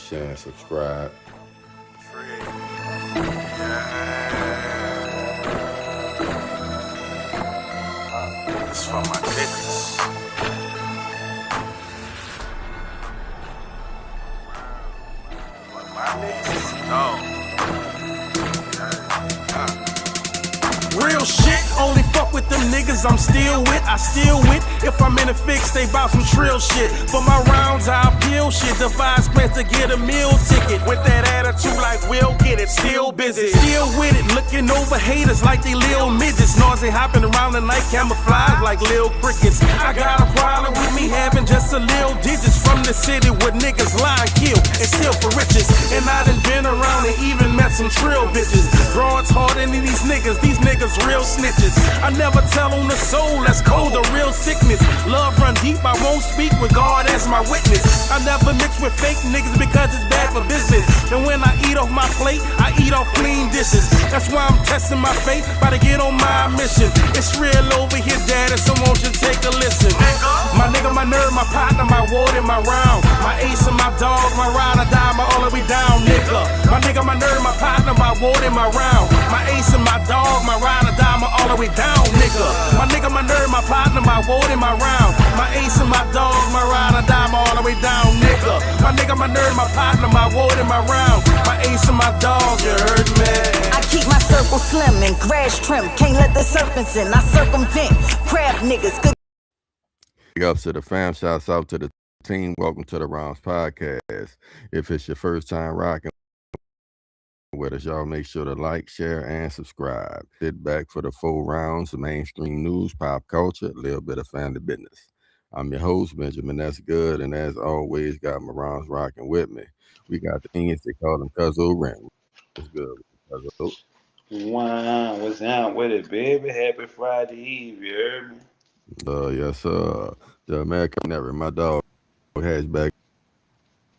share, and subscribe. It's for my niggas. My niggas is real shit, only fuck with them niggas I'm still with. I still with. If I'm in a fix, they bout some trill shit. For my rounds, I'll peel shit. Devise plans to get a meal ticket. With that attitude like we'll get it. Still busy, still with it. Looking over haters like they lil midgets. Noisy hopping around the night, camouflage like lil crickets. I got a problem with me having just a lil digits. From the city where niggas lie, kill, and steal for riches. And I done been around and even met some trill bitches. Broads harder than these niggas real snitches. I never tell on the soul, that's cold, a real sickness. Love run deep, I won't speak with God as my witness. I never mix with fake niggas because it's bad for business. And when I eat off my plate, I eat off clean dishes. That's why I'm testing my faith, about to get on my mission. It's real over here, daddy, so won't you take a listen. My nigga, my nerve, my partner, my ward, and my round. My ace and my dog, my ride or die, my all the way down, nigga. My nigga, my nerve, my partner, my ward, and my round. My ace and my dog, my ride or die, my all the way down, nigga. My nigga, my nerve, my partner, my ward, and my round. My ace and my dog, my ride or die, my all the way down, nigga. My nigga, my nerve, my partner, my ward, and my round. My ace and my dog, you heard me. I keep my circle slim and grass trim. Can't let the serpents in. I circumvent crab niggas. Good. Big ups to the fam. Shouts out to the team. Welcome to the Rounds Podcast. If it's your first time rocking with us, y'all make sure to like, share, and subscribe. Sit back for the full rounds of mainstream news, pop culture, a little bit of family business. I'm your host, Benjamin That's Good, and as always, got my rounds rocking with me. We got the Ings, they call them Cuzzo Rent. What's good, Cuzzo? Wow, what's down with it, baby? Happy Friday Eve, you heard me? Yes, the American Never, my dog hatchback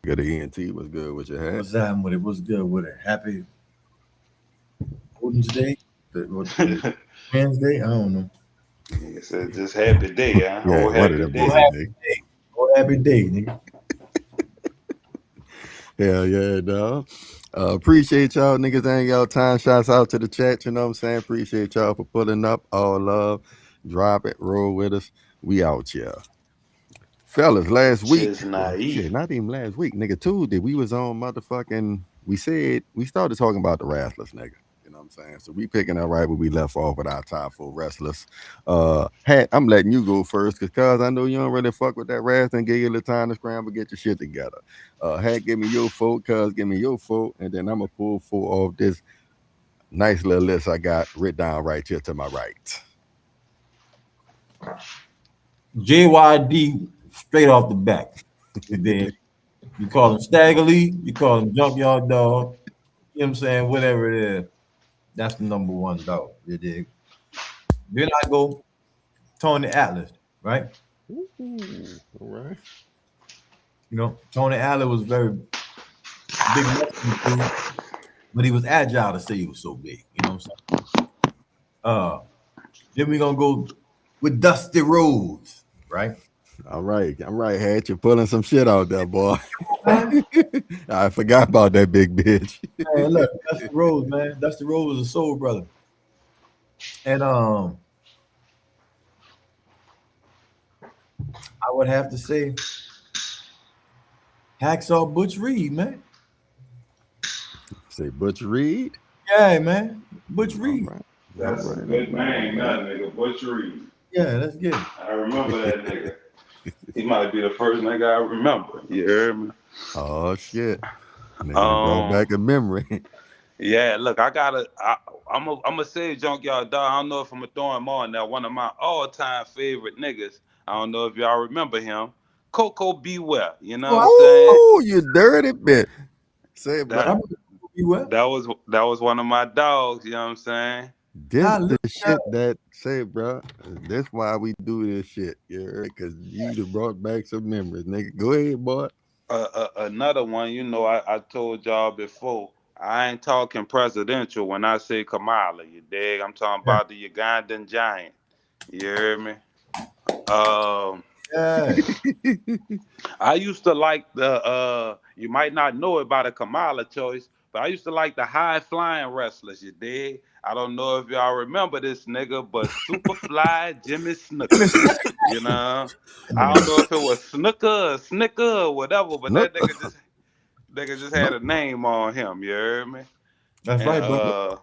of the ENT. What's good with your hat? What's happening with it? What's good with it? Happy Wednesday? Wednesday? I don't know. Nigga said just happy day, huh? Yeah, Oh, happy day. Happy day, nigga. Hell yeah, dog. Appreciate y'all niggas ain't y'all time. Shouts out to the chat, you know what I'm saying? Appreciate y'all for pulling up. All love. Drop it, roll with us. We out here. Fellas, last week. Just naive. Shit, not even last week, nigga. Tuesday, we was on motherfucking. We started talking about the wrestlers, nigga. You know what I'm saying? So we picking up right where we left off with our top 4 wrestlers. Hat, I'm letting you go first because I know you don't really fuck with that wrestling. Give you a little time to scramble, get your shit together. Hat, give me your vote, cuz give me your vote, and then I'm gonna pull 4 off this nice little list I got written down right here to my right. JYD straight off the back. And then you call him Stagger Lee, you call him Junkyard Dog, you know what I'm saying? Whatever it is, that's the number one dog. You dig? Then I go Tony Atlas, right? Ooh, all right. You know, Tony Atlas was very big, but he was agile to say he was so big. You know what I'm saying? Then we're gonna go with Dusty Rhodes, right? All right, Hat. You're pulling some shit out there, boy. I forgot about that big bitch. Hey, look, Dusty Rhodes, man. Dusty Rhodes was a soul brother. And I would have to say Hacksaw Butch Reed, man. Say Butch Reed? Yeah, man. Butch Reed. Right. That's a good name, that nigga, Butch Reed. Yeah, let's get it. I remember that nigga. He might be the first nigga I remember. You heard me? Oh shit! Nigga brought back a memory. Yeah, look, I'm gonna say Junkyard Dog. I don't know if I'm gonna throw him on now. One of my all-time favorite niggas. I don't know if y'all remember him. Coco Beware. You know what I'm saying? Oh, you dirty bitch. Say it, bro. That was one of my dogs. You know what I'm saying? This the shit that say, bro. That's why we do this shit. Yeah, because you done brought back some memories, nigga. Go ahead, boy. Another one, you know, I told y'all before. I ain't talking presidential when I say Kamala. You dig? I'm talking about the Ugandan giant. You hear me? Yeah. I used to like the you might not know it by the Kamala choice, but I used to like the high flying wrestlers, you dig? I don't know if y'all remember this nigga, but Superfly Jimmy Snooker. You know? I don't know if it was Snooker or Snicker or whatever, but Nope. that nigga just had a name on him, you heard me? That's And right, brother.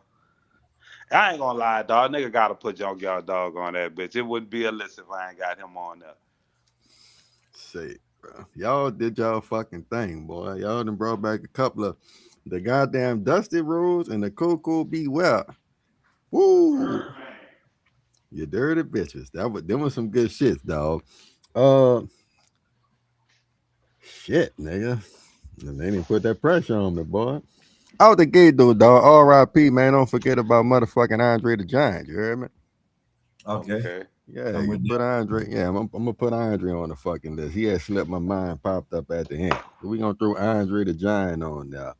I ain't gonna lie, dog. Nigga gotta put Junkyard Dog on that bitch. It wouldn't be a list if I ain't got him on there. Shit, bro. Y'all did y'all fucking thing, boy. Y'all done brought back a couple of the goddamn Dusty Rhodes and the Coco Beware. Woo! You dirty bitches. Them was some good shits, dog. Uh shit, nigga. They didn't put that pressure on me, boy. Out the gate though, dog. R.I.P. man. Don't forget about motherfucking Andre the Giant. You heard me? Okay. Okay. Yeah, I'm you with put Andre. Yeah, I'm gonna put Andre on the fucking list. He had slipped my mind, popped up at the end. So we gonna throw Andre the Giant on there.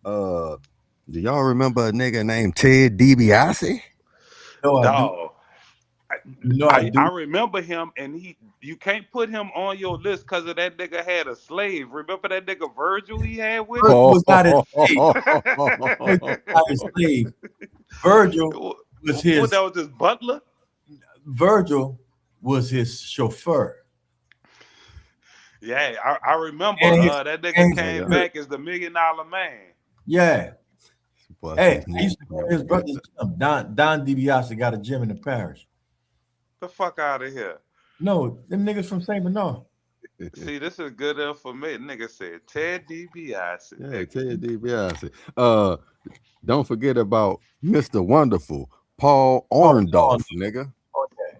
Uh, do y'all remember a nigga named Ted DiBiase? No, I do. Dog. No, I I do. remember him, and you can't put him on your list because of that nigga had a slave. Remember that nigga Virgil he had with him? Virgil was not his slave. Oh, Virgil was not his slave. Virgil was What, his that was his butler? Virgil was his chauffeur. Yeah, I remember And his that nigga and his came nigga. spirit. back as the $1 million man. Yeah. Plus Hey, his I used to go to his brother's gym. Don DiBiase got a gym in the parish. The fuck out of here. No, them niggas from Saint Bernard. See, this is good information. Nigga said Ted DiBiase. Yeah, Ted DiBiase. Don't forget about Mr. Wonderful, Paul Oh, Orndorff, nigga. okay.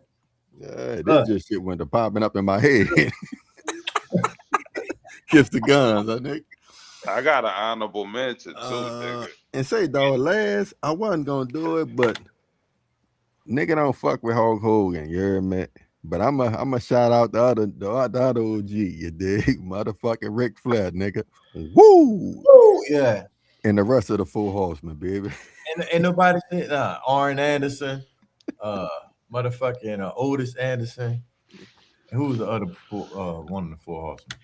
Yeah, this Look, just shit went to popping up in my head. Kiss the guns, I think. I got an honorable mention too, nigga. And say, dog, last I wasn't gonna do it, but nigga don't fuck with Hulk Hogan, you hear me? But I'm a shout out the other OG, you dig? Motherfucking Ric Flair, nigga. Woo! oh, yeah. And the rest of the Four Horsemen, baby. And nobody said Arn Anderson, motherfucking Otis Anderson. And who was the other one of the four horsemen?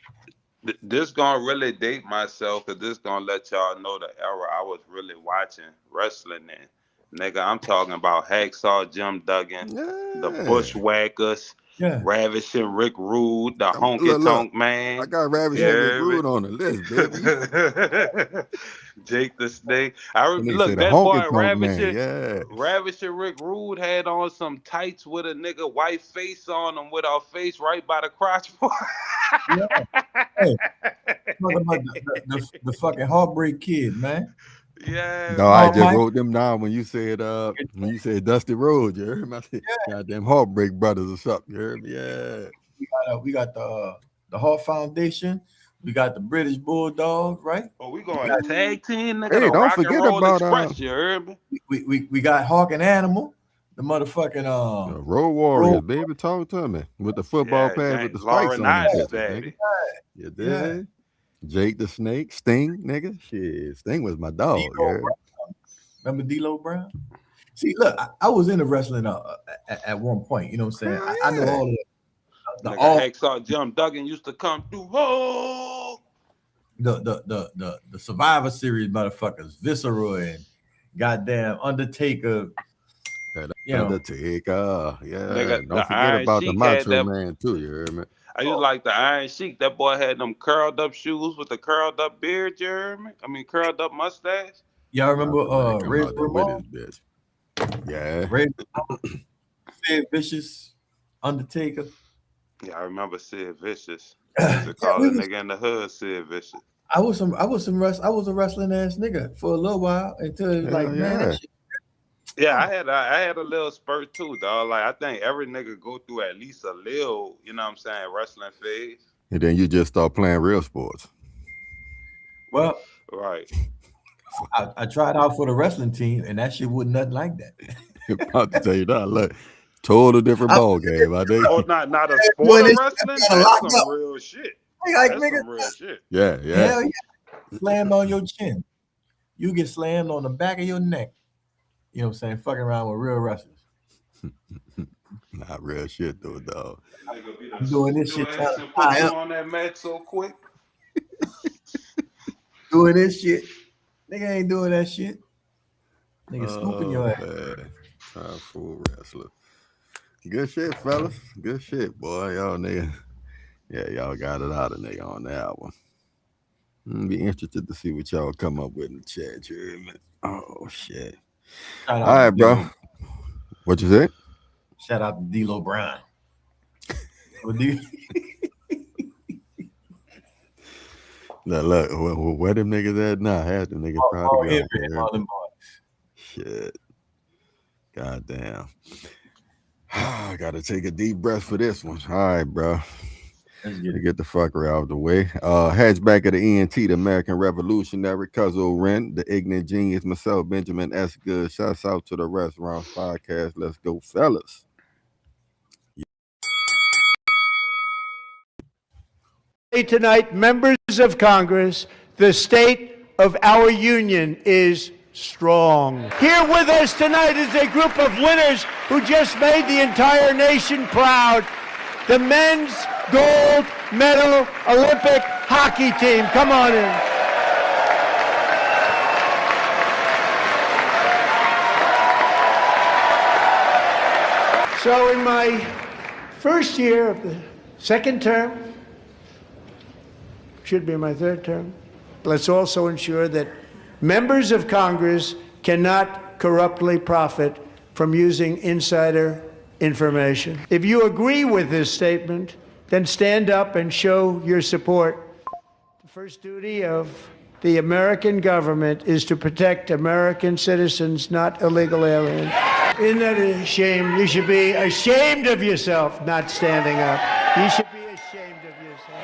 This gonna really date myself, cause this gonna let y'all know the era I was really watching wrestling in. Nigga, I'm talking about Hacksaw Jim Duggan, the Yeah. Bushwhackers, Yeah. Ravishing Rick Rude, the Honky Look, Tonk I Man. got Ravish You Henry hear me? Rude on the list, baby. Jake the Snake. And they say Look, the that honky boy tonk man, yeah. Ravishing Rick Rude had on some tights with a nigga white face on him with our face right by the crotch. Yeah. Hey, talking about the fucking Heartbreak Kid, man. Yeah, No, I Oh, just Mike. wrote them down when you said Dusty Rhodes, you heard me? I said, goddamn Heartbreak Brothers or something, you heard me? Yeah. We got the Hart Foundation. We got the British Bulldogs, right? Oh, we going tag team, nigga. Hey, The don't Rock and forget Roll about Express. You heard me? We got Hawk and Animal, the motherfucking Road Warriors, Road. baby. Talk to me. With the football Yeah, pads with the James spikes on them Laurinaitis, bitches, nigga. daddy. You did? Yeah. Jake the Snake, Sting, nigga. Shit, Sting was my dog, D-Lo yeah. Brown. Remember D-Lo Brown? See, look, I was into wrestling at one point. You know what I'm saying? Hell I know yeah. all of the Nigga, all Hacksaw Jim Duggan used to come through. Oh, the Survivor Series motherfuckers, Viscera and goddamn Undertaker. That You know, Undertaker, yeah. nigga, Don't the forget Iron about the Sheik had Macho that. Man too, you heard me? I used to like the Iron Sheik. That boy had them curled up shoes with the curled up beard. You heard me? I mean, curled up mustache. y'all remember Macho Man come Razor out there with Ramon? his bitch. Yeah. Razor Sid Vicious, Undertaker. Yeah, I remember Sid Vicious. They used to call a nigga in the hood Sid Vicious. I was a wrestling ass nigga for a little while until it was like, Hell man, yeah. that shit. Yeah, I had a little spurt too, dog. Like I think every nigga go through at least a little, you know what I'm saying, wrestling phase. And then you just start playing real sports. Well, Right. I tried out for the wrestling team, and that shit wasn't nothing like that. About to tell you that, look, total different ball game, I think. Oh, not a Doing sport of this wrestling. shit, gotta That's lock some up. real shit. Like, That's nigga, some real shit. Yeah, yeah. hell yeah, slammed on your chin. You get slammed on the back of your neck. You know what I'm saying? Fucking around with real wrestlers. Not real shit though, dog. Nigga be I'm doing this shit trying to put tie you up. on that match so quick. Doing this shit. Nigga ain't doing that shit. Nigga scooping your ass. Man. Time for wrestler. Good shit, fellas. Good shit, boy. Y'all nigga. Yeah, y'all got it out of nigga on that one. Be interested to see what y'all come up with in the chat here. Oh shit. Shout All out right, to bro. D-Lo. What you say? Shout out to D-Lo Brown. What do you? Look, where them niggas at now? Half them niggas probably Here, gone. man, Man. all them boys. Shit. Goddamn. I gotta take a deep breath for this one. All right, bro. Let's get it. Get the fucker out of the way. Hatchback of the ENT, the American Revolutionary, Cuzzo Ren, the ignorant genius, myself, Benjamin S. Good. Shouts out to the Restaurants Podcast. Let's go, fellas. Tonight, members of Congress, the state of our union is strong. Here with us tonight is a group of winners who just made the entire nation proud. The men's gold medal Olympic hockey team. Come on in. So in my first year of the second term, should be my third term, let's also ensure that members of Congress cannot corruptly profit from using insider information. If you agree with this statement, then stand up and show your support. The first duty of the American government is to protect American citizens, not illegal aliens. Isn't that a shame? You should be ashamed of yourself not standing up. You should be ashamed of yourself.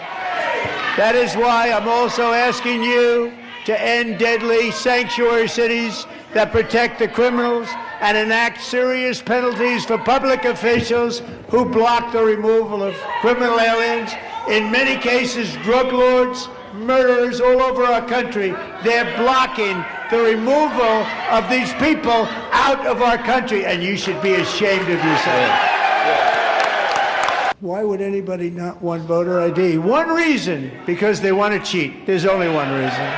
That is why I'm also asking you to end deadly sanctuary cities that protect the criminals and enact serious penalties for public officials who block the removal of criminal aliens. In many cases, drug lords, murderers all over our country, they're blocking the removal of these people out of our country, and you should be ashamed of yourself. Why would anybody not want voter ID? One reason, because they want to cheat. There's only one reason.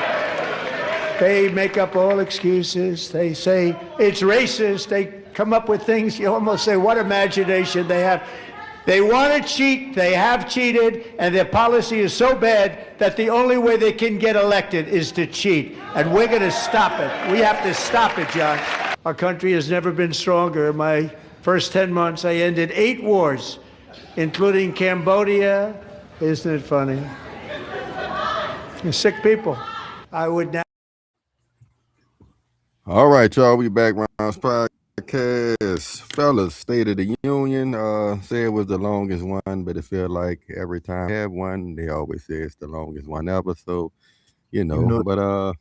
They make up all excuses. They say it's racist. They come up with things you almost say, what imagination they have. They want to cheat, they have cheated, and their policy is so bad that the only way they can get elected is to cheat. And we're going to stop it. We have to stop it, John. Our country has never been stronger. In my first 10 months, I ended 8 wars, including Cambodia. Isn't it funny? And sick people. I would now. All right, y'all. We back. Rounds Podcast. Fellas, State of the Union. Say it was the longest one, but it felt like every time I have one, they always say it's the longest one ever. So, but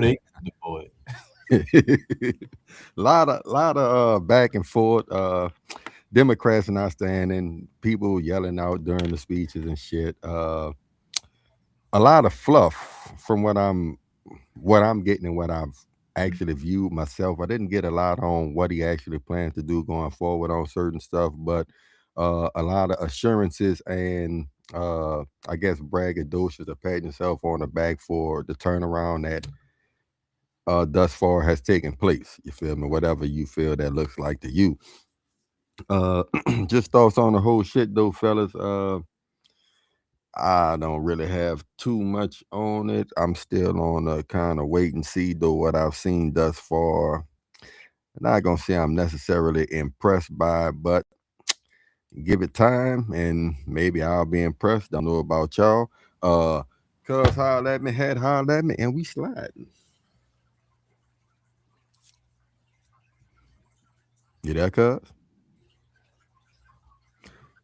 They for it. lot of back and forth. Democrats not standing, people yelling out during the speeches and shit. A lot of fluff from what I'm getting and what I've actually viewed myself. I didn't get a lot on what he actually plans to do going forward on certain stuff, but a lot of assurances and I guess braggadocious of patting yourself on the back for the turnaround that thus far has taken place. You feel me? Whatever you feel that looks like to you. Just thoughts on the whole shit though, fellas. I don't really have too much on it. I'm still on a kind of wait and see though what I've seen thus far. I'm not gonna say I'm necessarily impressed by it, but give it time and maybe I'll be impressed. Don't know about y'all. Cuz holler at me, and we sliding. You there, cuz?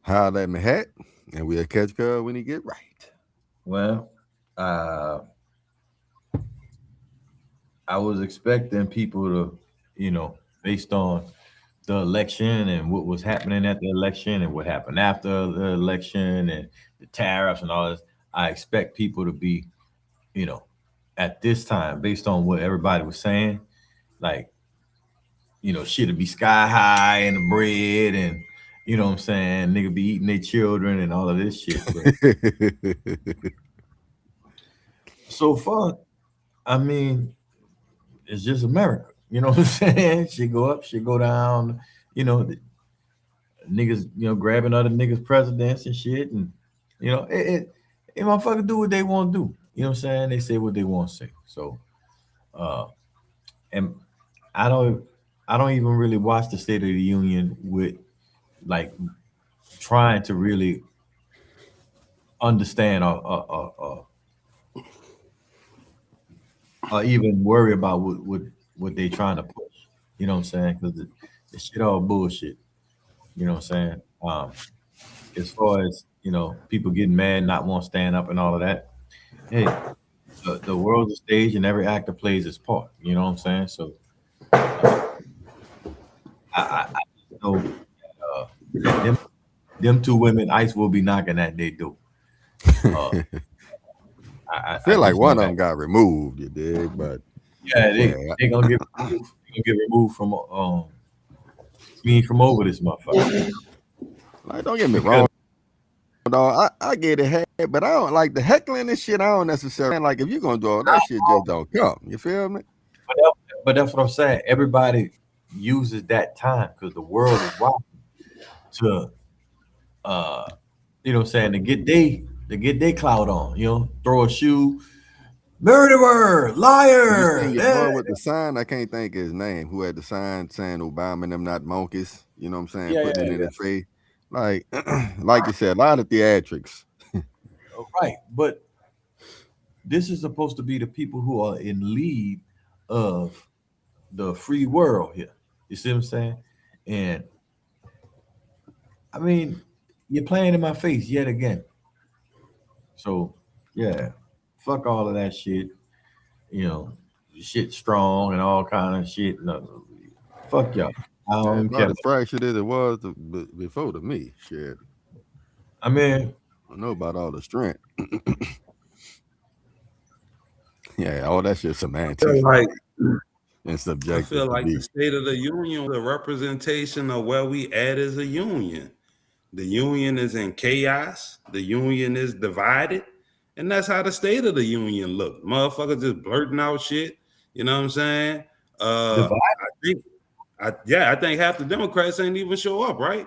Holler at me, hat, and we'll catch cuz when he get right. Well, I was expecting people to, based on the election and what was happening at the election and what happened after the election and the tariffs and all this, I expect people to be, at this time, based on what everybody was saying, like, shit to be sky high and the bread and, You know what I'm saying? Nigga be eating their children and all of this shit. But so far, I mean, it's just America. You know what I'm saying? Shit go up, shit go down. You know, niggas, grabbing other niggas' presidents and shit, and it motherfuckers do what they want to do. You know what I'm saying? They say what they want to say. So, uh, and I don't, I don't even really watch the State of the Union with like trying to really understand or even worry about what they trying to push. You know what I'm saying? Because the shit all bullshit. You know what I'm saying? As far as people getting mad, not want to stand up, and all of that. Hey, the world's a stage, and every actor plays his part. You know what I'm saying? So I just know that them two women, Ice will be knocking at their door. Uh, I I feel like just know one of that. them got removed, you dig? But Yeah, yeah, they gonna get removed. They gonna get removed from being from over this motherfucker like don't get me because wrong, dog. I get it, but I don't like the heckling and shit. I don't necessarily like if you're gonna do all that shit, just don't come. You feel me? but that's what I'm saying. Everybody uses that time because the world is watching to uh what I'm saying, to get they clout on, throw a shoe, murderer, You seen liar. your Yeah, boy with the sign? I can't think of his name. Who had the sign saying Obama and them not monkeys? You know what I'm saying? yeah, Putting yeah, it in yeah. his face. Like, like you said, a lot of theatrics. Right. But this is supposed to be the people who are in lead of the free world here. You see what I'm saying? And I mean, you're playing in my face yet again. So yeah, fuck all of that shit. You know, shit strong and all kind of shit. No, fuck y'all. I Yeah, don't care. about as fractured as it was before to me. Shit, I mean, I know about all the strength. Yeah, all that shit semantics feel like and I subjective feel to like the be. State of the Union was a representation of where we at as a union. The union is in chaos. The union is divided. And that's how the State of the Union look. Motherfuckers just blurting out shit. You know what I'm saying? divide. I think I think half the Democrats ain't even show up, right?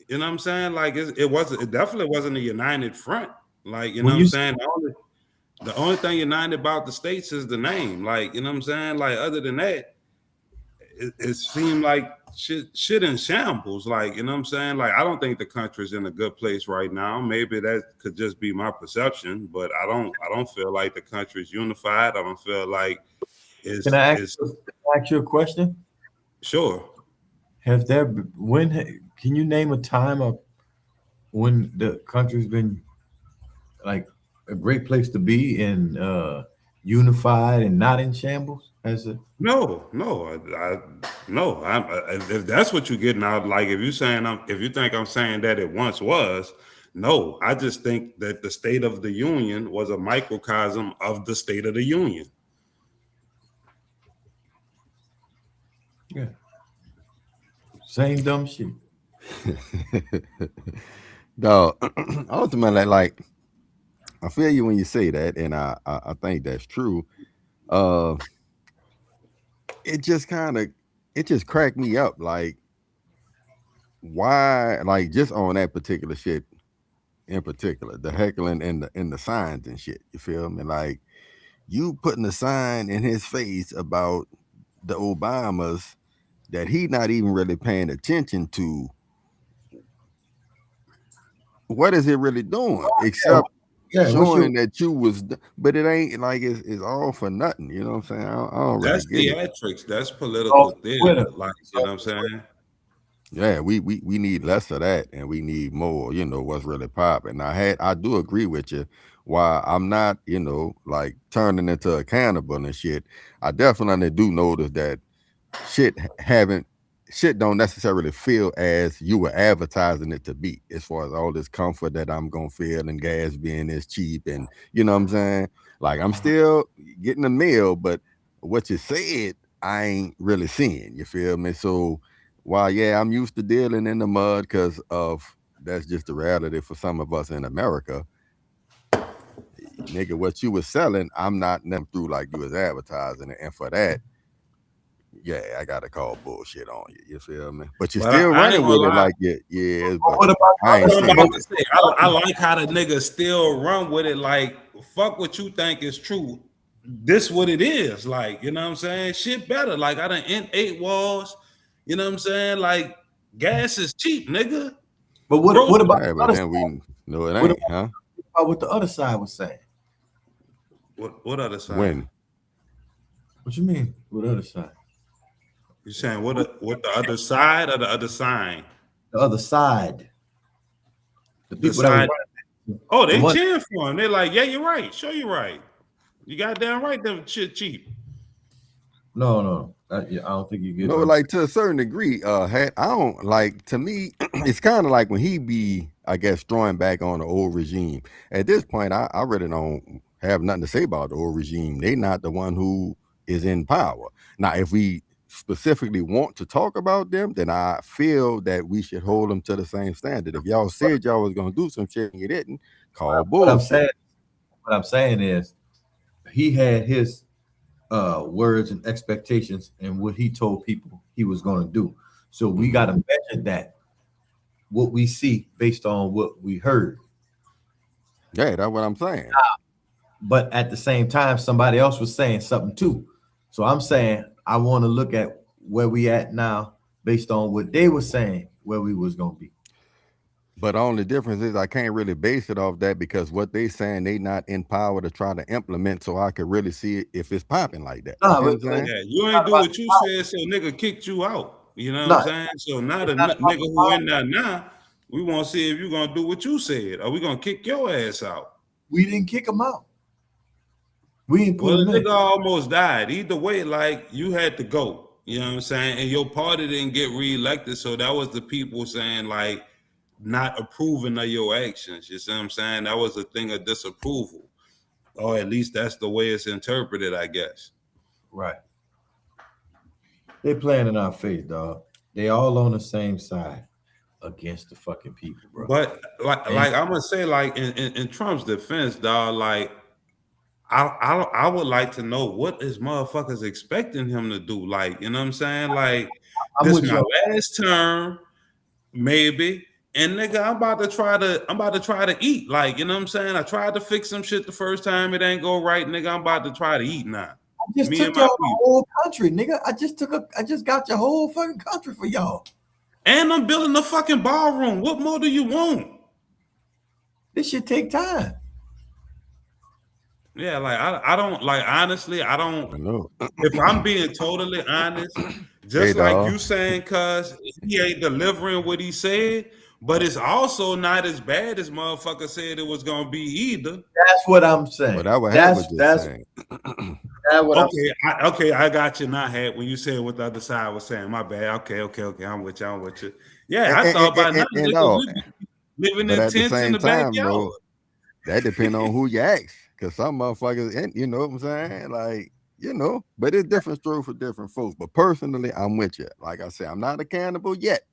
You know what I'm saying? Like it definitely wasn't a united front. Like, you know When what I'm you saying? The only thing united about the states is the name. Like, you know what I'm saying? Like, other than that, it seemed like shit in shambles. Like, you know what I'm saying? Like, I don't think the country's in a good place right now. Maybe that could just be my perception, but I don't feel like the country's unified. I don't feel like can it's I ask you a question? sure. Have there when can you name a time of when the country's been like a great place to be and unified and not in shambles? As a No, no, no. If that's what you're getting out, like if you think I'm saying that it once was, no. I just think that the State of the Union was a microcosm of the State of the Union. yeah, same dumb shit. Dog, ultimately, like I feel you when you say that, and I think that's true. Uh, it just kind of it just cracked me up. Like why, like just on that particular shit in particular, the heckling and the signs and shit. You feel me? Like you putting a sign in his face about the Obamas that he not even really paying attention to. What is it really doing Yeah, except yeah. What's your showing that you was, but it ain't like it's all for nothing. You know what I'm saying? I don't really That's get it. theatrics. That's off political Twitter? theater. Like, you know what I'm saying? Yeah, we need less of that, and we need more. What's really popping. I do agree with you. While I'm not, like turning into a cannibal and shit, I definitely do notice that haven't shit don't necessarily feel as you were advertising it to be, as far as all this comfort that I'm gonna feel and gas being this cheap, and you know what I'm saying? Like I'm still getting the meal, but what you said I ain't really seeing. You feel me? So While yeah, I'm used to dealing in the mud because of that's just the reality for some of us in America. Nigga, what you was selling, I'm not never through like you was advertising it. And for that, yeah, I gotta call bullshit on you. You feel me? But you're But still I ain't running gonna with it lie. like it, yeah. But But what about the I other ain't What I'm side? saying about to say, I like how the nigga still run with it. Like, fuck what you think is true. This what it is. Like, you know what I'm saying? Shit better. Like, I done in 8 walls. You know what I'm saying? Like, gas is cheap, nigga. But what Groceries. about yeah, the but other then side? we know it What ain't, huh? about what the other side was saying? What other side? When What you mean? What other side? You saying what the other side or the other sign? The other side. The The people that was side. Oh, the they one. cheering for him. They're like, yeah, you're right. Show you right. You goddamn right. Them shit cheap. No. Yeah, I don't think you get no, what I'm like saying. to a certain degree, I don't like to me, it's kind of like when he be, I guess, throwing back on the old regime. At this point, I really don't have nothing to say about the old regime. They not the one who is in power. Now, if we specifically want to talk about them, then I feel that we should hold them to the same standard. If y'all said y'all was gonna do some shit and you didn't, call What I'm bullshit. saying, what I'm saying is, he had his words and expectations and what he told people he was going to do. So we got to measure that what we see based on what we heard. Yeah, that's what I'm saying. But at the same time, somebody else was saying something too. So I'm saying I want to look at where we at now based on what they were saying where we was going to be. But the only difference is I can't really base it off that because what they saying they not in power to try to implement, so I could really see it if it's popping like that. You No, see what I'm but saying? Yeah, you it's ain't not do about what you power. said, so nigga kicked you out. You know what I'm No, saying? So now the it's not about nigga the who power. in there now, we want to see if you gonna do what you said, or we gonna kick your ass out. We didn't kick him out. We didn't put Well, him the in. nigga almost died. Either way, like you had to go. You know what I'm saying? And your party didn't get reelected, so that was the people saying like not approving of your actions. You see what I'm saying? That was a thing of disapproval, or at least that's the way it's interpreted, I guess. Right. They playing in our face, dog. They all on the same side against the fucking people, bro. But And like I'm gonna say, like in Trump's defense, dog, like I would like to know what is motherfuckers expecting him to do. Like, you know what I'm saying? Like, I'm this with my you. last term, maybe. And nigga, I'm about to try to eat. Like, you know what I'm saying? I tried to fix some shit the first time, it ain't go right, nigga. I'm about to try to eat now. I just Me and took my y'all the people. whole country, nigga. I just got your whole fucking country for y'all. And I'm building a fucking ballroom. What more do you want? This shit take time. Yeah, like I don't like honestly, I don't. I know. If I'm being totally honest, Hey just like dog. you saying, cuz he ain't delivering what he said, but it's also not as bad as motherfucker said it was gonna be either. That's what I'm But saying. that what Hat was just That's saying. what I'm saying. Okay, I got you now, Hat. When you said what the other side was saying, my bad. Okay. I'm with you. I'm with you. Yeah, And, I thought by now, and nigga, all, we be living but in at the tents in same the time, backyard. though, that depend on who you ask. Cause some motherfuckers, and you know what I'm saying? Like, but it's different strokes for different folks. But personally, I'm with you. Like I said, I'm not a cannibal yet.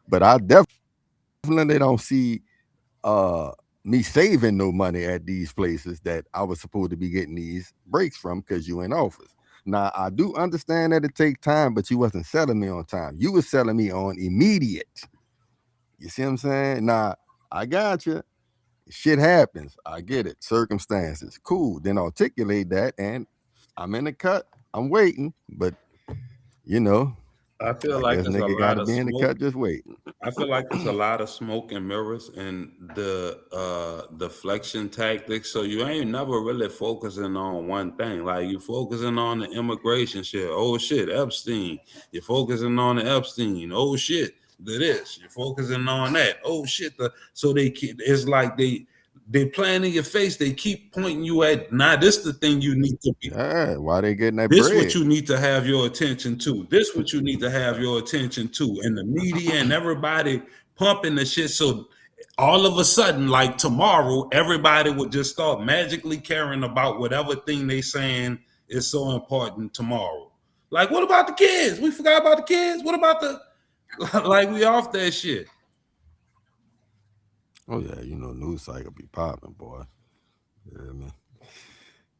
But I definitely don't see uh me saving no money at these places that I was supposed to be getting these breaks from because you in office. Now I do understand that it takes time, but you wasn't selling me on time. You was selling me on immediate. You see what I'm saying? Now I got you. Shit happens. I get it. Circumstances. Cool. Then articulate that, and I'm in the cut. I'm waiting, but you know, I feel I like guess it's a nigga got lot to of be in the smoke. cut just waiting. I feel like it's a lot of smoke and mirrors and the deflection tactics. So you ain't never really focusing on one thing. Like you focusing on the immigration shit. Oh shit, Epstein. You're focusing on the Epstein. Oh shit, this. You're focusing on that. Oh shit. So it's like they playing in your face. They keep pointing you at. Nah, this the thing you need to be. Yeah, why they getting that This what bread? you need to have your attention to. This what you need to have your attention to. And the media and everybody pumping the shit. So all of a sudden, like tomorrow, everybody would just start magically caring about whatever thing they saying is so important tomorrow. Like, what about the kids? We forgot about the kids. What about the Like we off that shit. Oh yeah, news cycle be popping, boy. Yeah, man.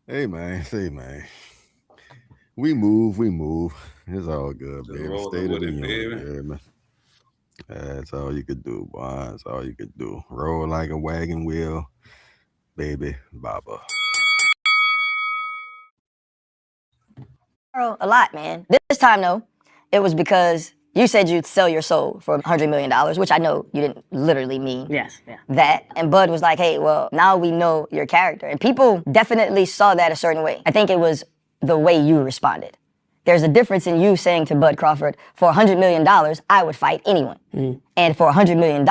Hey man, say man. We move. It's all good, Just baby. rolling State of with the it, union, baby. yeah, man. That's all you could do, boy. That's all you could do. Roll like a wagon wheel, baby Baba. A lot, man. This time, though, it was because you said you'd sell your soul for $100 million, which I know you didn't literally mean. Yes, yeah. That. And Bud was like, hey, well, now we know your character. And people definitely saw that a certain way. I think it was the way you responded. There's a difference in you saying to Bud Crawford, for $100 million, I would fight anyone. And for $100 million,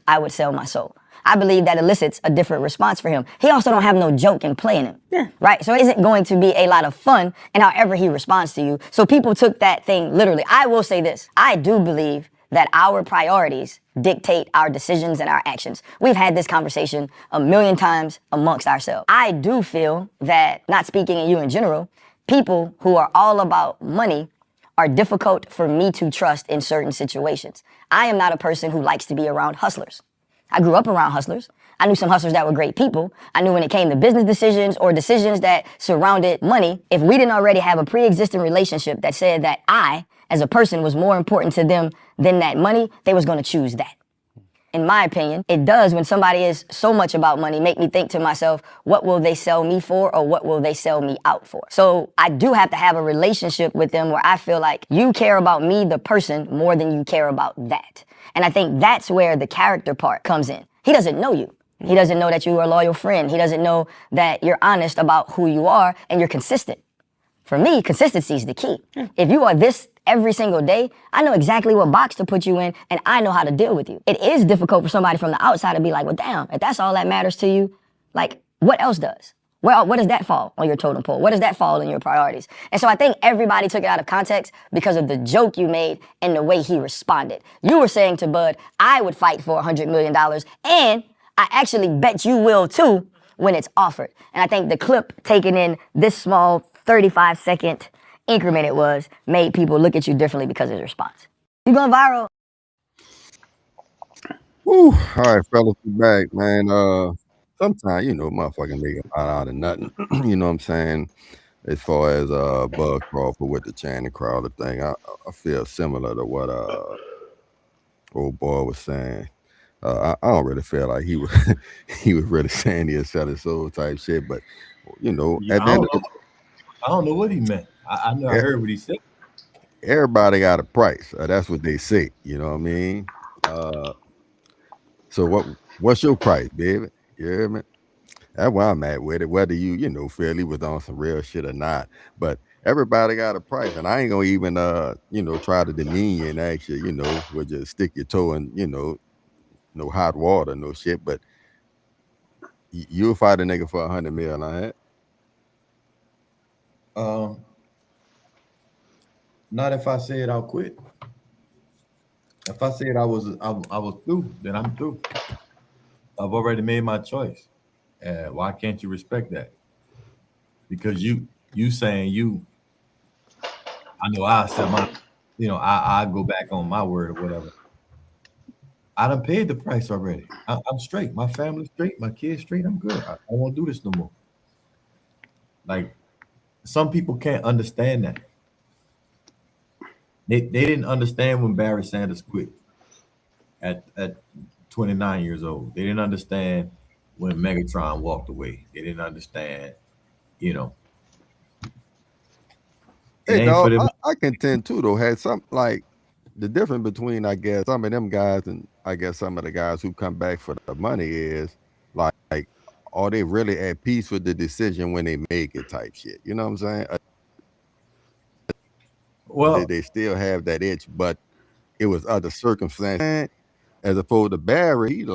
I would sell my soul. I believe that elicits a different response for him. He also don't have no joke in playing him. Yeah. Right? So it isn't going to be a lot of fun in however he responds to you. So people took that thing literally. I will say this. I do believe that our priorities dictate our decisions and our actions. We've had this conversation a million times amongst ourselves. I do feel that, not speaking of you in general, people who are all about money are difficult for me to trust in certain situations. I am not a person who likes to be around hustlers. I grew up around hustlers. I knew some hustlers that were great people. I knew when it came to business decisions or decisions that surrounded money, if we didn't already have a pre-existing relationship that said that I, as a person, was more important to them than that money, they was gonna choose that. In my opinion, it does, when somebody is so much about money, make me think to myself, what will they sell me for or what will they sell me out for? So I do have to have a relationship with them where I feel like you care about me, the person, more than you care about that. And I think that's where the character part comes in. He doesn't know you. He doesn't know that you are a loyal friend. He doesn't know that you're honest about who you are and you're consistent. For me, consistency is the key. If you are this every single day, I know exactly what box to put you in and I know how to deal with you. It is difficult for somebody from the outside to be like, well, damn, if that's all that matters to you, like, what else does? Well, what does that fall on your totem pole? What does that fall in your priorities? And so I think everybody took it out of context because of the joke you made and the way he responded. You were saying to Bud, I would fight for $100 million, and I actually bet you will too when it's offered. And I think the clip taken in this small 35-second increment it was made people look at you differently because of his response. You going viral. Woo. All right, fellas, we back, man. Sometimes, motherfucking make a lot out of nothing. You know what I'm saying? As far as Bud Crawford with the Channing Crowder thing, I feel similar to what old boy was saying. I don't really feel like he was he was really saying he was selling soul type shit, but at the end of the I don't know what he meant. I know I heard what he said. Everybody got a price. That's what they say. You know what I mean? So what's your price, baby? You hear me? That's where I'm at with it. Whether you feel he was on some real shit or not, but everybody got a price, and I ain't gonna even try to demean you and actually we'll just stick your toe in no hot water, no shit. But you'll fight a nigga for $100 million on that. Not if I say it, I'll quit. If I said I was through, then I'm through. I've already made my choice. Why can't you respect that? Because you saying you, I know I said my, I go back on my word or whatever. I done paid the price already. I'm straight. My family's straight. My kids straight. I'm good. I don't want to do this no more. Like, some people can't understand that. They didn't understand when Barry Sanders quit at 29 years old. They didn't understand when Megatron walked away. They didn't understand, Hey, dog, I contend too, though, had some, like, the difference between, I guess, some of them guys and I guess some of the guys who come back for the money is, like are they really at peace with the decision when they make it type shit? You know what I'm saying? Well, they still have that itch, but it was other circumstances. As opposed to Barry,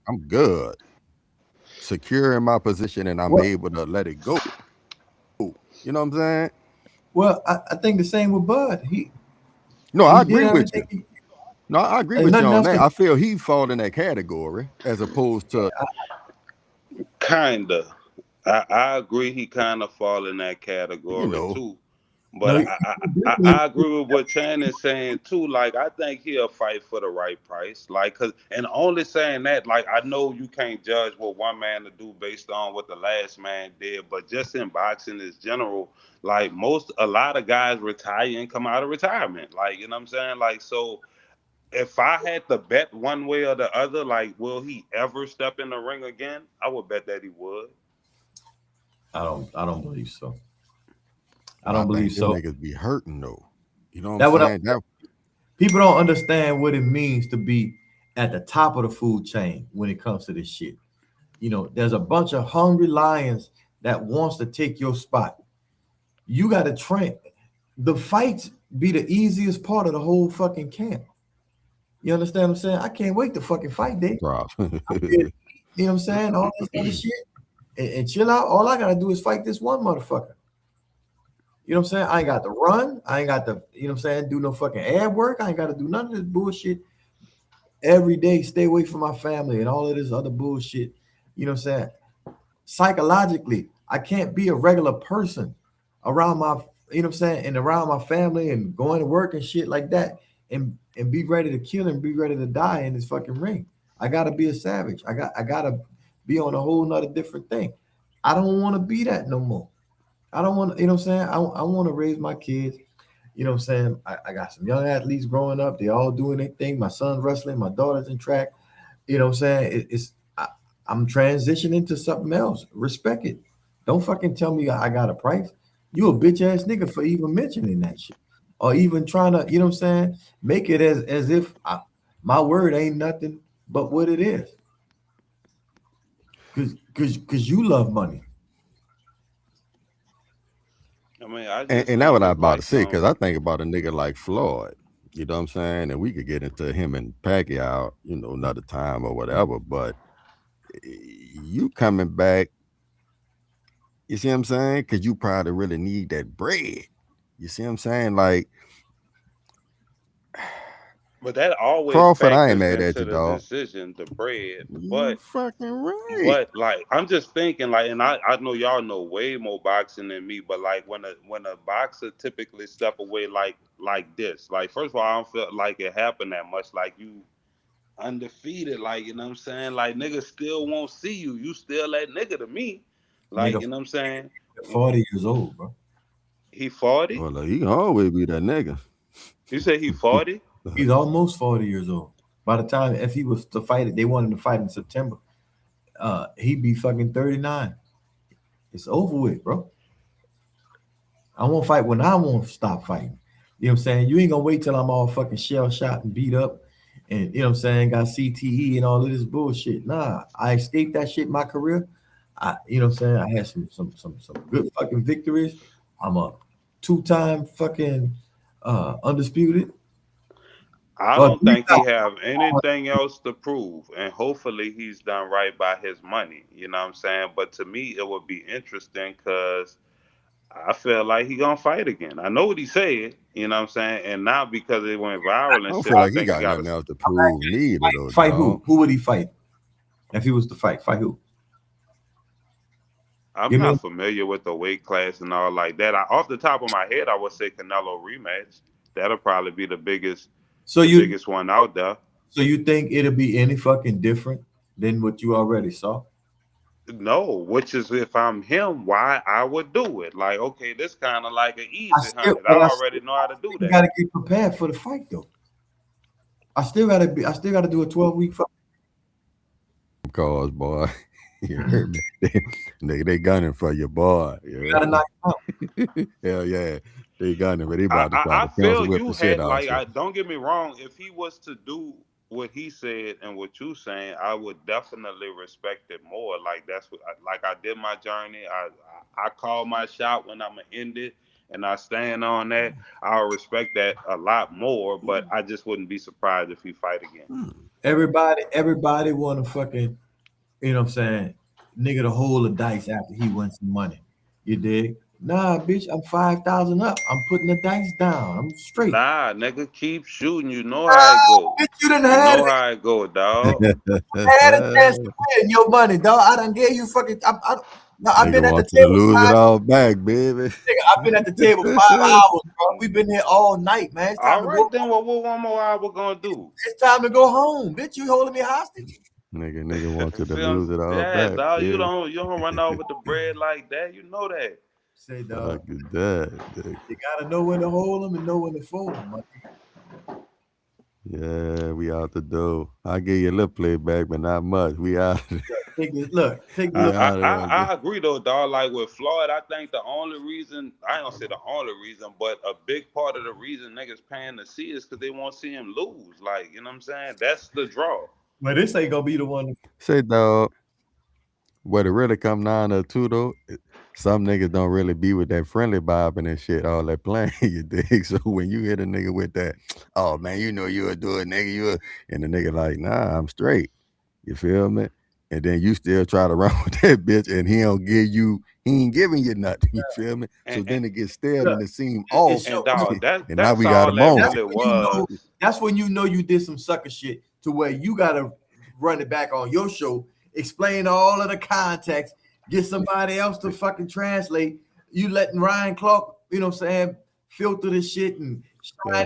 I'm good, secure in my position, and I'm able to let it go. You know what I'm saying? Well, I think the same with Bud. I agree with you. No, I agree with you on that. I feel he fall in that category as opposed to kinda. I agree he kind of fall in that category too. But I agree with what Chan is saying too. Like I think he'll fight for the right price. Like cause and only saying that, like I know you can't judge what one man to do based on what the last man did, but just in boxing as general, like a lot of guys retire and come out of retirement. Like, you know what I'm saying? Like so if I had to bet one way or the other, like will he ever step in the ring again? I would bet that he would. I don't believe so. I But I don't believe think them so. niggas be hurting though. You know what I'm That what saying? That people don't understand what it means to be at the top of the food chain when it comes to this shit. You know, there's a bunch of hungry lions that wants to take your spot. You got to train. The fights be the easiest part of the whole fucking camp. You understand what I'm saying? I can't wait to fucking fight day. drop. You know what I'm saying? All this other shit and chill out. All I gotta do is fight this one motherfucker. You know what I'm saying? I ain't got to run. I ain't got to, you know what I'm saying, do no fucking ad work. I ain't got to do none of this bullshit every day. Stay away from my family and all of this other bullshit. You know what I'm saying? Psychologically, I can't be a regular person around my, you know what I'm saying, and around my family and going to work and shit like that and be ready to kill and be ready to die in this fucking ring. I gotta be a savage. I gotta be on a whole nother different thing. I don't want to be that no more. I don't want to, you know what I'm saying? I want to raise my kids. You know what I'm saying? I got some young athletes growing up. They all doing their thing. My son's wrestling, my daughter's in track. You know what I'm saying? I'm transitioning to something else. Respect it. Don't fucking tell me I got a price. You a bitch ass nigga for even mentioning that shit. Or even trying to, you know what I'm saying? Make it as if my word ain't nothing but what it is. Cause you love money. I mean, I and, just and that's think what I it's about to like say, because some. I think about a nigga like Floyd. You know what I'm saying? And we could get into him and Pacquiao, another time or whatever. But you coming back, you see what I'm saying? Because you probably really need that bread. You see what I'm saying? Like But that always Crawford, I ain't factors mad at into you, the dog. decision, the bread. You But fucking right. but like I'm just thinking like, and I know y'all know way more boxing than me, but like when a boxer typically step away like this, like first of all, I don't feel like it happened that much. Like you undefeated, like you know what I'm saying. Like niggas still won't see you. You still that nigga to me. Like Nigga you know what I'm saying. 40 years old, bro. He 40. Well, like, he can always be that nigga. You say he 40? He's almost 40 years old. By the time if he was to fight it, they wanted to fight in September. He'd be fucking 39. It's over with, bro. I won't fight when I won't stop fighting. You know what I'm saying? You ain't gonna wait till I'm all fucking shell shot and beat up and you know what I'm saying, got CTE and all of this bullshit. Nah, I escaped that shit in my career. You know what I'm saying? I had some good fucking victories. I'm a two-time fucking undisputed. I Or don't think he have anything else to prove, and hopefully he's done right by his money. You know what I'm saying? But to me, it would be interesting because I feel like he gonna fight again. I know what he said. You know what I'm saying? And now because it went viral I and don't shit, feel I like he think he got got to. nothing else to prove neither, though, fight who? dog. Who would he fight? If he was to fight who? I'm Give me not familiar with the weight class and all like that. Off the top of my head, I would say Canelo rematch. That'll probably be so the you biggest one out there. so you think it'll be any fucking different than what you already saw? No, which is if I'm him, why I would do it. Like, okay, this kind of like an I easy still hundred. I but I already still, know how to do still that. gotta get prepared for the fight though. I still gotta do a 12-week fight. Cause, boy, you heard me. They gunning for your boy. You You gotta heard me? knock him out. Hell yeah. They gunning, but they I, about to try I, to I pencil feel whip the you shit had out like you. I don't get me wrong. If he was to do what he said and what you saying, I would definitely respect it more. Like that's what like I did my journey. I call my shot when I'm gonna end it, and I stand on that. I'll respect that a lot more. But I just wouldn't be surprised if he fight again. Everybody wanna fucking, you know what I'm saying, nigga to hold the dice after he wins some money. You dig? Nah, bitch, I'm 5,000 up. I'm putting the dice down. I'm straight. Nah, nigga, keep shooting. You know how it go. Bitch, you done You had know how it go, dog. had a chance to win your money, dog. I done gave you fucking. No, I've been Nigga at the wants you to table lose it 5. all back, baby. Nigga, I've been at the table 5 hours, bro. We've been here all night, man. It's time All to right, go. then what one more hour gonna do? It's time to go home, bitch. You holding me hostage? Nigga wants you to Feel lose me? it all Yeah, back, dog. You baby. don't run off with the bread like that. You know that. Say, Fuck dog. is that, nigga? You gotta know when to hold them and know when to fold them. Yeah, we out the door. I'll give you a little playback, but not much. We out. Take this look. Take We this. out of there. I agree though, dog. Like with Floyd, I think the only reason, I don't say the only reason, but a big part of the reason niggas paying to see is because they want to see him lose. Like, you know what I'm saying? That's the draw. But this ain't gonna be the one. Say, dog, what it really come down to too, though, some niggas don't really be with that friendly bobbing and shit, all that playing, you dig? So when you hit a nigga with that, oh, man, you know you a do it, nigga, and the nigga like, nah, I'm straight. You feel me? And then you still try to run with that bitch and he ain't giving you nothing. You feel me? So then it gets stale and it seems off. And dog, And now that's we got a all that moment. really was. That's when you know you did some sucker shit to where you gotta run it back on your show, explain all of the context, get somebody else to fucking translate. You letting Ryan Clark, you know what I'm saying, filter the shit and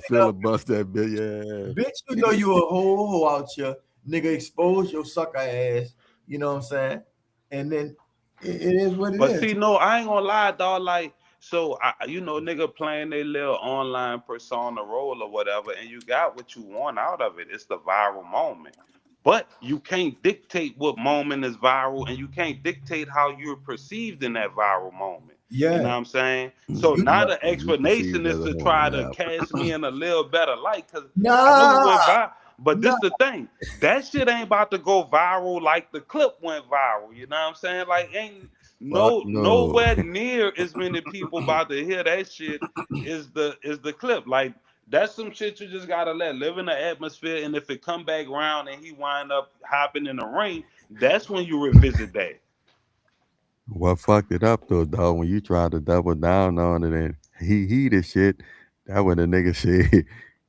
filibuster that bitch, yeah. Bitch, you know you a whole out here. Nigga, expose your sucker ass. You know what I'm saying? And then it is what it is. But see, no, I ain't gonna lie, dog. Like, so nigga playing their little online persona role or whatever, and you got what you want out of it. It's the viral moment. But you can't dictate what moment is viral, and you can't dictate how you're perceived in that viral moment. Yeah. You know what I'm saying? So now the explanation is to try to cast me in a little better light, because I know we went viral. But this the thing. That shit ain't about to go viral like the clip went viral. You know what I'm saying? Like, ain't nowhere near as many people about to hear that shit is the clip. Like, that's some shit you just gotta let live in the atmosphere. And if it come back around and he wind up hopping in the ring, that's when you revisit that. What fucked it up though, dog, when you tried to double down on it and he the shit, that when the nigga said,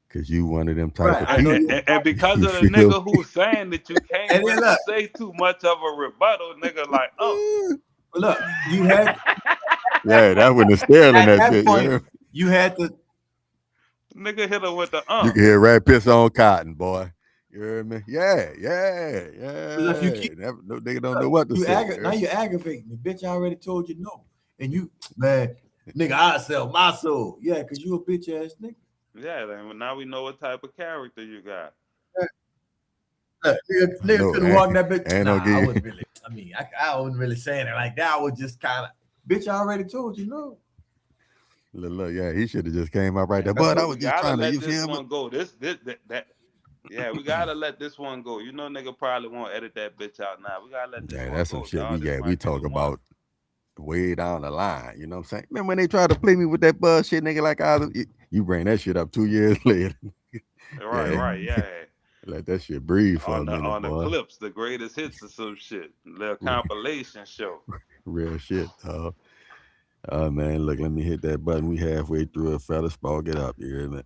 cause you one of them type of people. And because of the nigga who's saying that you can't really say too much of a rebuttal, nigga, like, oh. Look, you had yeah, that when the stare in that shit. Point, you had to nigga hit her with the You can hear rat piss on cotton, boy. You heard me? Yeah. If you keep, no nigga don't know what to say. Now you're aggravating me. Bitch, I already told you no. And you, man, nigga, I sell my soul. Yeah, because you a bitch ass nigga. Yeah, then now we know what type of character you got. Nigga couldn't walk that bitch. I wouldn't really. I mean, I wasn't really saying it like that. I was just kind of, bitch, I already told you no. Look, yeah, he should have just came out right there. But I was just trying to use him. One go. That. Yeah, we gotta let this one go. You know, nigga probably won't edit that bitch out now. We gotta let this one go. That's some shit. We talk about way down the line. You know what I'm saying? Man, when they try to play me with that bullshit, nigga, like you bring that shit up 2 years later. Right, yeah. Let that shit breathe for a minute, on boy. The clips, the greatest hits or some shit. Little compilation show. Real shit, dog. Oh man, look, let me hit that button. We halfway through it, fellas. Spark it up, you hear me?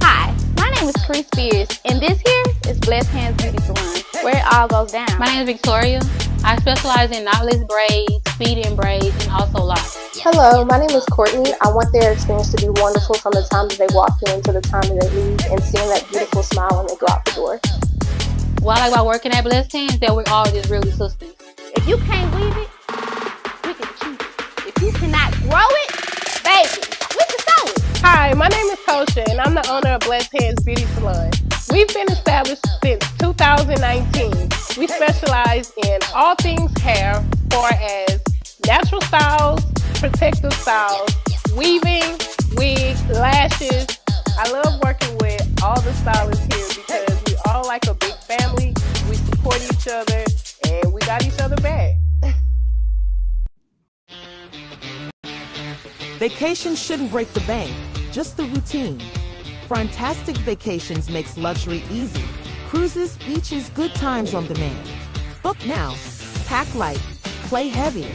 Hi, my name is Chris Spears, and this here is Blessed Hands Beauty Salon, where it all goes down. My name is Victoria. I specialize in knotless braids, feed-in braids, and also locks. Hello, my name is Courtney. I want their experience to be wonderful from the time that they walk in to the time that they leave, and seeing that beautiful smile when they go out the door. What I like about working at Blessed Hands, that we're all just really sisters. If you can't weave it, we can cheat it. If you cannot grow it, baby, we can sew it. Hi, my name is Kosha, and I'm the owner of Blessed Hands Beauty Salon. We've been established since 2019. We specialize in all things hair, far as natural styles, protective styles, weaving, wigs, lashes. I love working with all the stylists here because we all like a big family. We support each other, and we got each other back. Vacation shouldn't break the bank, just the routine. Fantastic Vacations makes luxury easy. Cruises, beaches, good times on demand. Book now, pack light, play heavier.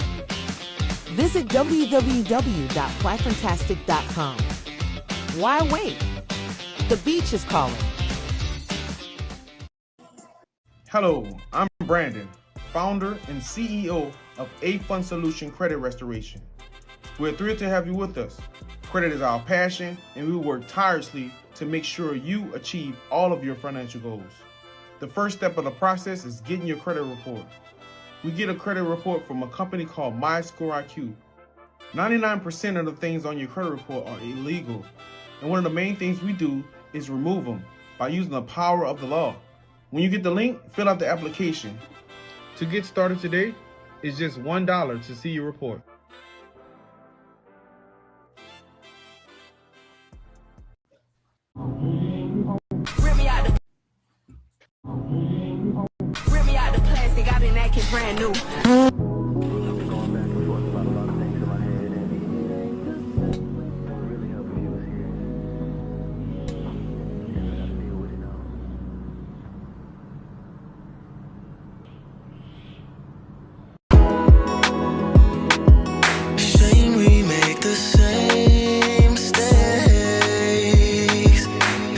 Visit www.flyfantastic.com. Why wait? The beach is calling. Hello, I'm Brandon, founder and CEO of A1 Solution Credit Restoration. We're thrilled to have you with us. Credit is our passion, and we work tirelessly to make sure you achieve all of your financial goals. The first step of the process is getting your credit report. We get a credit report from a company called MyScoreIQ. 99% of the things on your credit report are illegal, and one of the main things we do is remove them by using the power of the law. When you get the link, fill out the application. To get started today, it's just $1 to see your report. Rip me out the plastic, I've been acting brand new. Shame we make the same mistakes.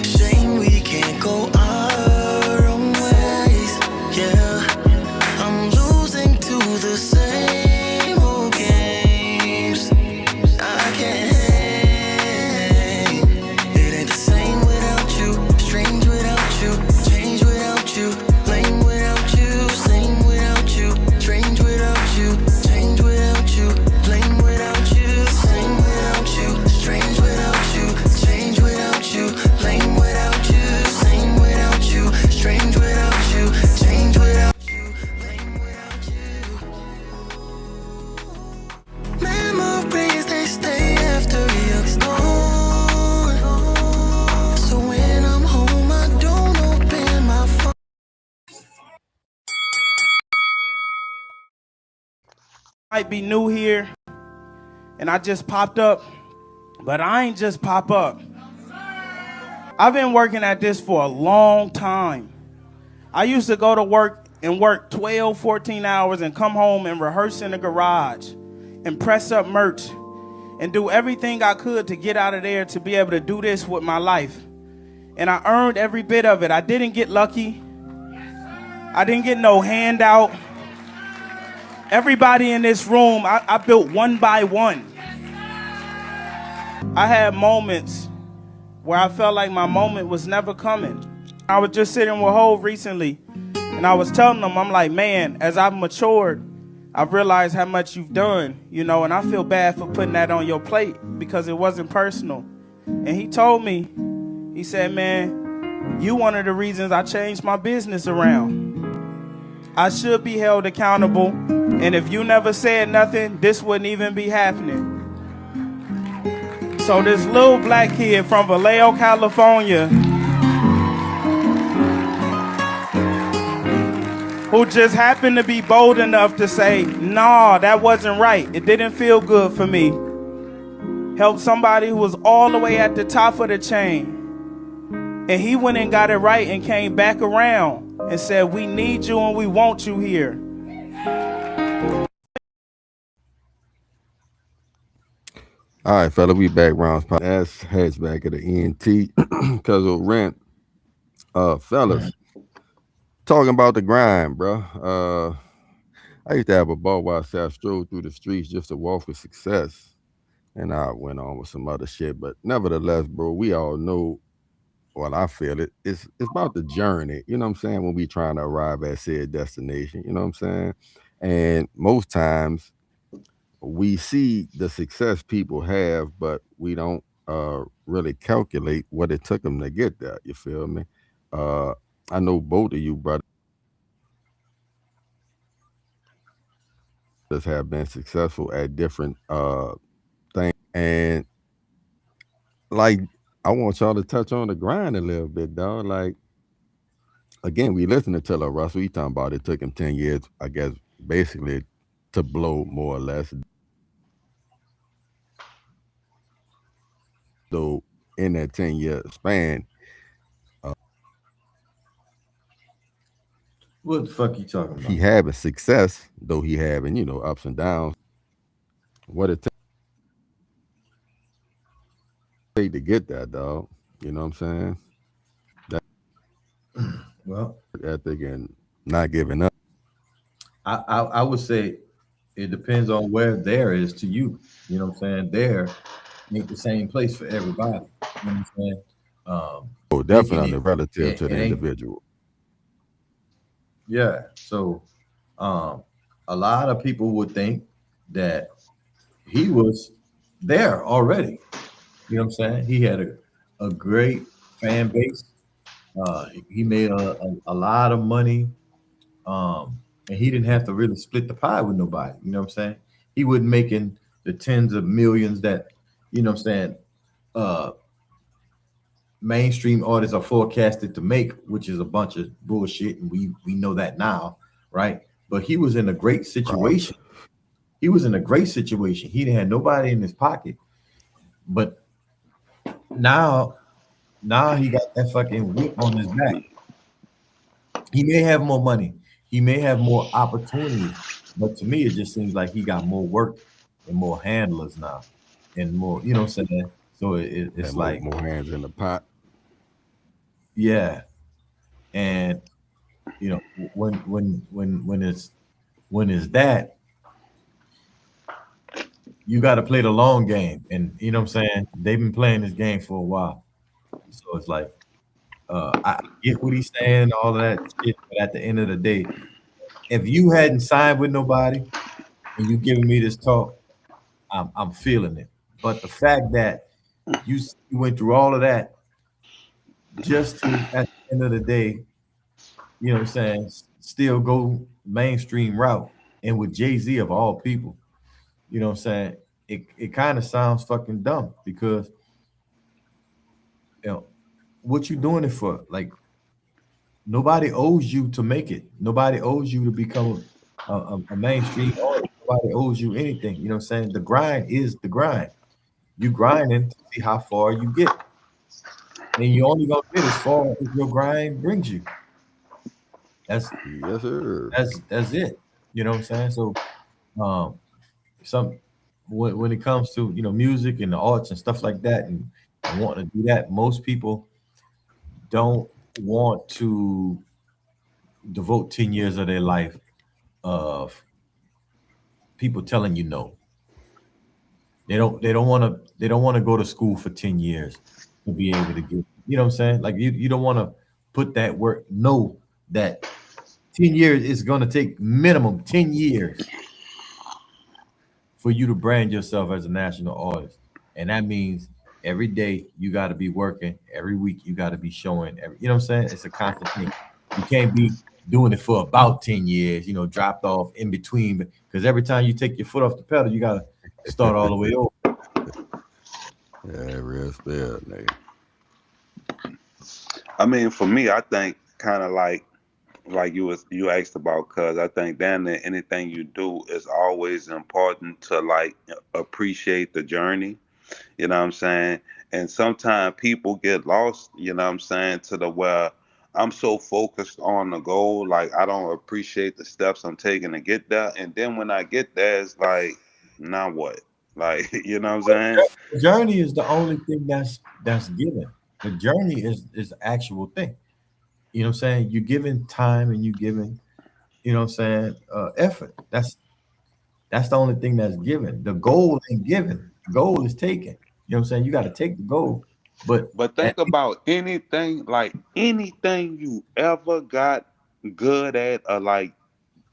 Shame we can't go our own ways. Yeah, I'm losing to the same old games. I can't hang. It ain't the same without you. Strange without you. Change without you. Blame without you. Same without you. Strange without you. Change without you. Blame without you. Same without you. Strange without you. Change without you. Blame without you. Same without you. Strange without you. Change without you. Blame without you. Memories, they stay after you're gone. So when I'm home, I don't open my phone. Might be new here and I just popped up, but I ain't just pop up. I've been working at this for a long time. I used to go to work and work 12, 14 hours and come home and rehearse in the garage and press up merch and do everything I could to get out of there to be able to do this with my life. And I earned every bit of it. I didn't get lucky. I didn't get no handout. Everybody in this room, I built one by one. I had moments where I felt like my moment was never coming. I was just sitting with Hov recently, and I was telling him, I'm like, man, as I've matured, I've realized how much you've done, you know, and I feel bad for putting that on your plate because it wasn't personal. And he told me, he said, man, you one of the reasons I changed my business around. I should be held accountable, and if you never said nothing, this wouldn't even be happening. So this little black kid from Vallejo, California, who just happened to be bold enough to say, nah, that wasn't right. It didn't feel good for me. Helped somebody who was all the way at the top of the chain. And he went and got it right and came back around and said, we need you and we want you here. All right, fella, we back rounds. That's hatchback at the ENT because of rent. Fellas, talking about the grind, bro. I used to have a ball where I said I strolled through the streets just to walk with success. And I went on with some other shit. But nevertheless, bro, we all know, well, I feel it. It's about the journey. You know what I'm saying? When we trying to arrive at said destination. You know what I'm saying? And most times we see the success people have, but we don't really calculate what it took them to get there. You feel me? I know both of you brothers have been successful at different things, and like I want y'all to touch on the grind a little bit, dog. Like again, we listening to Taylor Russell. He talking about it took him 10 years, I guess, basically to blow more or less. So in that 10-year span, what the fuck you talking about? He having success, though he having, ups and downs. What it take to get that, dog? You know what I'm saying? That Well, ethic and not giving up. I would say it depends on where there is to you. You know what I'm saying? There ain't the same place for everybody. You know what I'm saying? Oh, Making definitely it, relative to it the ain't, individual. yeah. So um, a lot of people would think that he was there already. You know what I'm saying? He had a great fan base. He made a lot of money, and he didn't have to really split the pie with nobody. You know what I'm saying? He wasn't making the tens of millions that, you know what I'm saying, uh, mainstream artists are forecasted to make, which is a bunch of bullshit, and we know that now, right? But he was in a great Right. situation. He was in a great situation. He didn't have nobody in his pocket, but now he got that fucking whip on his back. He may have more money. He may have more opportunities, but to me, it just seems like he got more work and more handlers now, and more. You know what I'm saying? So it's And like, more hands in the pot. yeah, and you know, when it's that, you got to play the long game, and you know what I'm saying. They've been playing this game for a while, so it's like, I get what he's saying, all of that shit, but at the end of the day, if you hadn't signed with nobody and you giving me this talk, I'm feeling it. But the fact that you went through all of that just to at the end of the day, you know what I'm saying, still go mainstream route, and with Jay-Z of all people, you know what I'm saying, it kind of sounds fucking dumb because you know what you doing it for? Like nobody owes you to make it. Nobody owes you to become a mainstream artist. Nobody owes you anything. You know what I'm saying? The grind is the grind. You grinding to see how far you get. And you only gonna get as far as your grind brings you. That's Yes, sir. that's it. You know what I'm saying? So um some when it comes to music and the arts and stuff like that and wanting to do that, most people don't want to devote 10 years of their life of people telling you no. They don't want to go to school for 10 years to be able to get, you know what I'm saying? Like you don't want to put that work, know that 10 years is going to take minimum 10 years for you to brand yourself as a national artist. And that means every day you got to be working, every week you got to be showing, you know what I'm saying? It's a constant thing. You can't be doing it for about 10 years, dropped off in between, because every time you take your foot off the pedal, you got to start all the way over. Yeah, real spell, nigga. I mean, for me, I think kind of like you asked about, cuz I think damn near anything you do is always important to like appreciate the journey. You know what I'm saying? And sometimes people get lost, you know what I'm saying, to the where I'm so focused on the goal, like I don't appreciate the steps I'm taking to get there. And then when I get there, it's like, now what? Like, you know what I'm saying? The journey is the only thing that's given. The journey is the actual thing. You know what I'm saying? You're giving time and you're giving, you know what I'm saying, effort. That's the only thing that's given. The goal ain't given. The goal is taken. You know what I'm saying? You got to take the goal. But But think about anything, like anything you ever got good at or like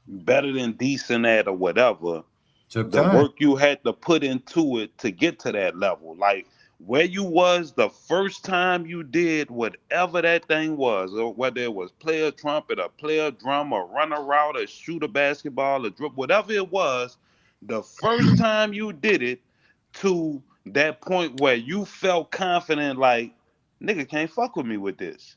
better than decent at or whatever, took the time. work you had to put into it to get to that level. Like where you was the first time you did whatever that thing was, or whether it was play a trumpet or play a drum or run a route or shoot a basketball or dribble, whatever it was, the first time you did it to that point where you felt confident, like nigga can't fuck with me with this.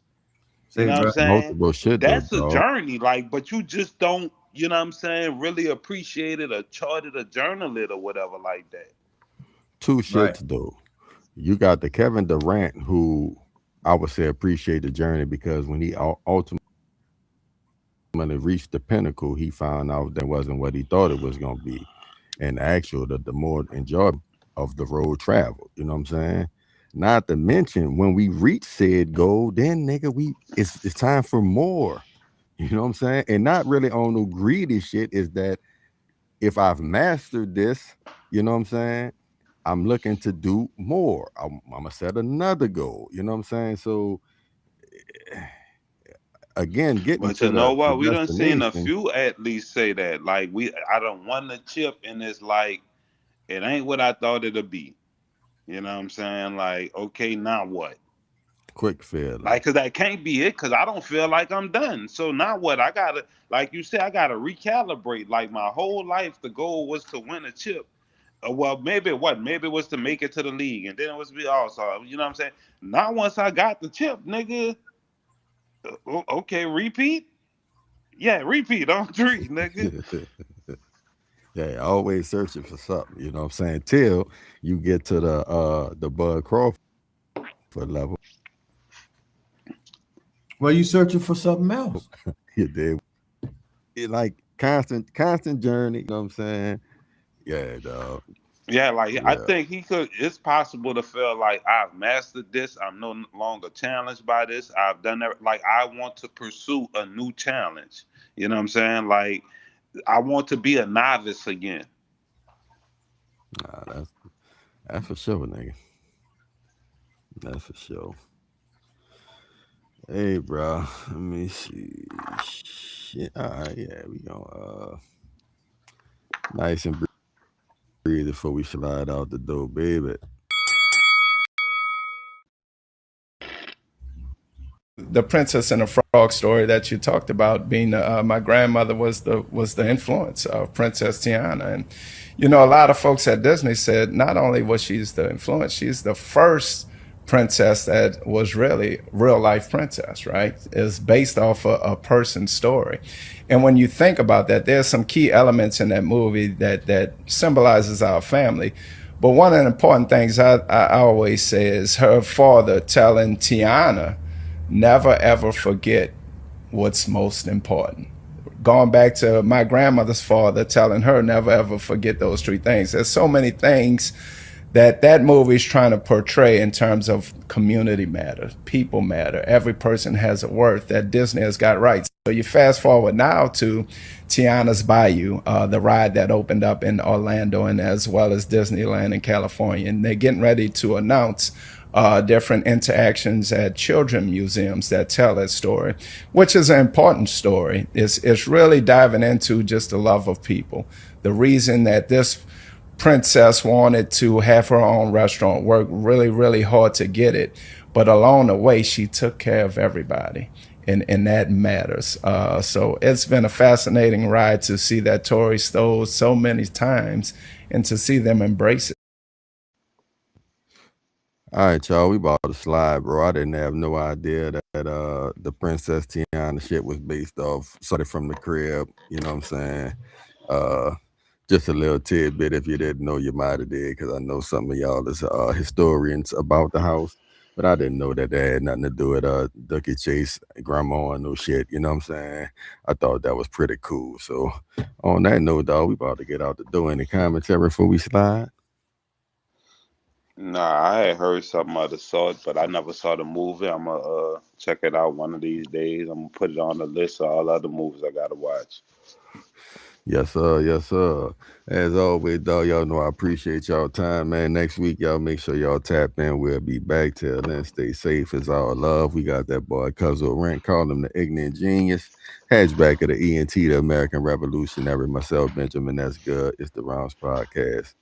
You Say, know what I'm bro. saying? Multiple shit though, That's a dog. journey, like, but you just don't, you know what I'm saying, really appreciate it or chart it or journal it or whatever like that. Two Right. shits though. You got the Kevin Durant who I would say appreciate the journey because when he ultimately reached the pinnacle, he found out that wasn't what he thought it was gonna be. And actual the more enjoyable of the road travel. You know what I'm saying? Not to mention when we reach said goal, then nigga, it's time for more. You know what I'm saying? And not really on no greedy shit. Is that if I've mastered this, you know what I'm saying? I'm looking to do more. I'm gonna set another goal. You know what I'm saying? So again, getting But to you know the what? We done seen a destination. few athletes say that. Like I done won the chip, and it's like it ain't what I thought it'd be. You know what I'm saying? Like, okay, now what? Quick feeling. Like, cause that can't be it. Cause I don't feel like I'm done. So now what? I gotta, like you said, I gotta recalibrate. Like my whole life, the goal was to win a chip. Well, maybe what? Maybe it was to make it to the league, and then it was to be also. You know what I'm saying? Now once I got the chip, nigga. Okay, repeat. Yeah, repeat on three, nigga. Yeah, always searching for something, you know what I'm saying? Till you get to the Bud Crawford level. Well, you searching for something else. You did. It like constant journey, you know what I'm saying? Yeah, dog. Yeah, like I Yeah. think he could. It's possible to feel like I've mastered this. I'm no longer challenged by this. I've done that. Like I want to pursue a new challenge. You know what I'm saying? Like I want to be a novice again. Nah, that's for sure, nigga. That's for sure. Hey, bro. Let me see. Shit. All right, yeah, we gonna nice and breathe before we slide out the door, baby. The Princess and the Frog story that you talked about being my grandmother was the influence of Princess Tiana, and you know a lot of folks at Disney said not only was she's the influence, she's the first princess that was really real life princess, right? Is based off a person's story. And when you think about that, there's some key elements in that movie that symbolizes our family. But one of the important things I always say is her father telling Tiana never ever forget what's most important. Going back to my grandmother's father telling her never ever forget those three things. There's so many things that movie is trying to portray in terms of community matter, people matter. Every person has a worth that Disney has got right. So you fast forward now to Tiana's Bayou, the ride that opened up in Orlando and as well as Disneyland in California. And they're getting ready to announce different interactions at children museums that tell that story, which is an important story. It's really diving into just the love of people. The reason that this princess wanted to have her own restaurant, worked really, really hard to get it. But along the way, she took care of everybody. And that matters. So it's been a fascinating ride to see that Tory stole so many times and to see them embrace it. All right, y'all. We about to slide, bro. I didn't have no idea that the Princess Tiana shit was based off somebody from the crib. You know what I'm saying? Uh, just a little tidbit. If you didn't know, you might have did, because I know some of y'all is historians about the house. But I didn't know that had nothing to do with Ducky Chase, grandma, and no shit. You know what I'm saying? I thought that was pretty cool. So on that note, dog, we about to get out the door. Any commentary before we slide? Nah, I had heard something of the sort, but I never saw the movie. I'm gonna check it out one of these days. I'm gonna put it on the list of all other movies I gotta watch. Yes, sir. Yes, sir. As always, dog, y'all know I appreciate y'all time, man. Next week, y'all make sure y'all tap in. We'll be back. Till then, stay safe. It's our love. We got that boy, Cuzzo Rent, call him the ignorant genius. Hatchback of the ENT, the American Revolutionary. Myself, Benjamin, that's good. It's the Rounds Podcast.